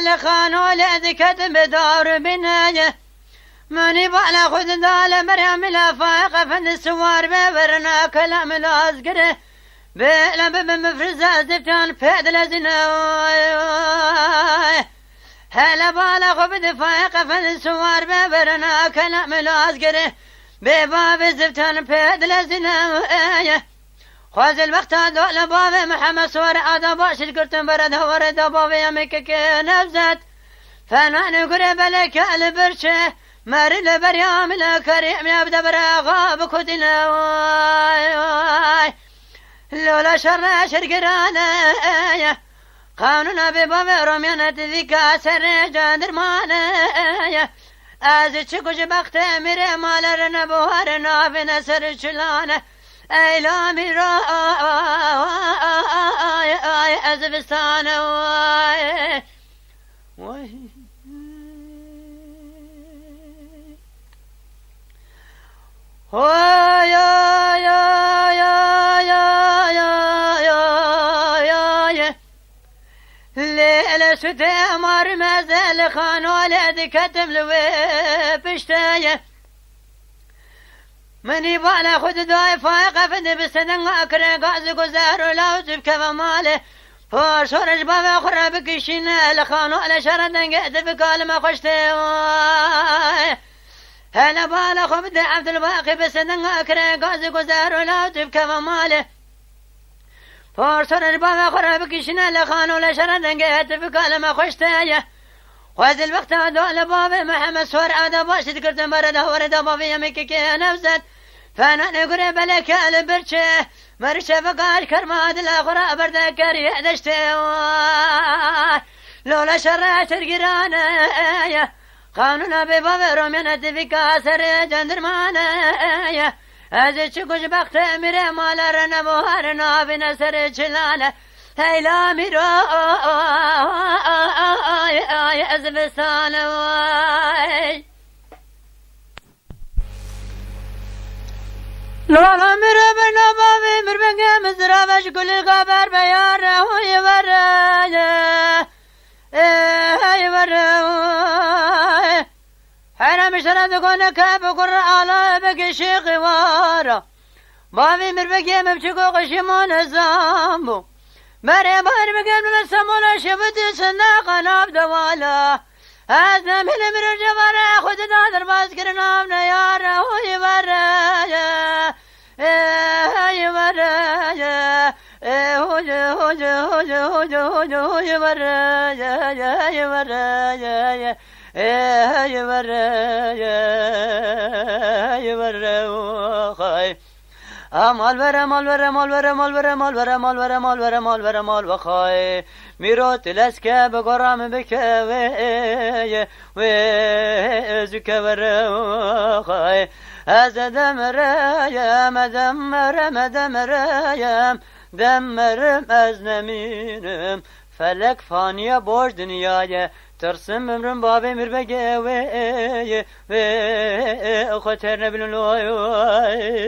لخانو لذكت بدار بنايه مني بالا خد دال مريم لا فايقة فند السوار ببرنا كلام الازقره بلا بمفرزة زفتان فيد لزنا هلا بالا خد فايقة فند السوار ببرنا كلام الازقره بباب زفتان فيد لزنا خواز الوقت دول باب محمد صور عدا باشر كرتن برد ورد باب يمكك نبزت فانا نقول بلك البرشه ماري لبريام الكريم يبدا براغا بكدنا لولا شر شرقرانا قانونا بباب رميانة ذيكا سر جاندر مانا از چکوش بخت میره مالرنا بوارنا بنسر چلانا ایلا میرا از بستانا ليلة سدى مار مازال خانو لذي كتم لوي بشتاية مني بالا خد دواي فايقة فدي بسدن اكري قاز قزار لو تبكى ماله فشورج بابا خرا بكشينا لخانو لشردن قاعد بكالما خشتي هلا بالا خبد عبد الباقي بسدن اكري قاز قزار لو تبكى ماله فورسر البابا خرا بكشنا لخانو لشردن قاعد بكالما خشتايه وهذا الوقت هذول بابا محمد صور عدا باشد كرتن برده ورد بابا يمكك نفسد فانا نقول بلك البرشه مرشه فقال كرماد الاخرى بردكر يدشته لولا شر ترقرانا قانونا ببابا رومينا تفكا سر جندرمانا از چکوش بخت میره مالرنا بوهرنا بنسر چلانا هیلا میرو از بسانا لولا میره بنا بابی مربنگه مزرابش کلی خبر بیاره وی وره ای وره حرم شرد کنه که بقر آلا بکشی قوارا بابی مربنگه مبچکو قشمان زامبو بري بار بقبل السمولا شفتي سناق ناب دوالا هذا من مرج برا خد نادر باسكر نام نيارا وي برا يا برا يا هوج هوج هوج هوج هوج هوج برا يا برا يا برا يا برا خاي مال ورا مال ورا مال ورا مال ورا مال ورا مال ورا مال ورا مال ورا مال وخاي ميروت لسكا بقرام بك وي زكا ورا خاي هذا دمر يا مدمر مدمر يا دمر ازنمينم فلك فانية بوش دنيايا ترسم امرم بابي مربقى وي خطرنا بالنوايا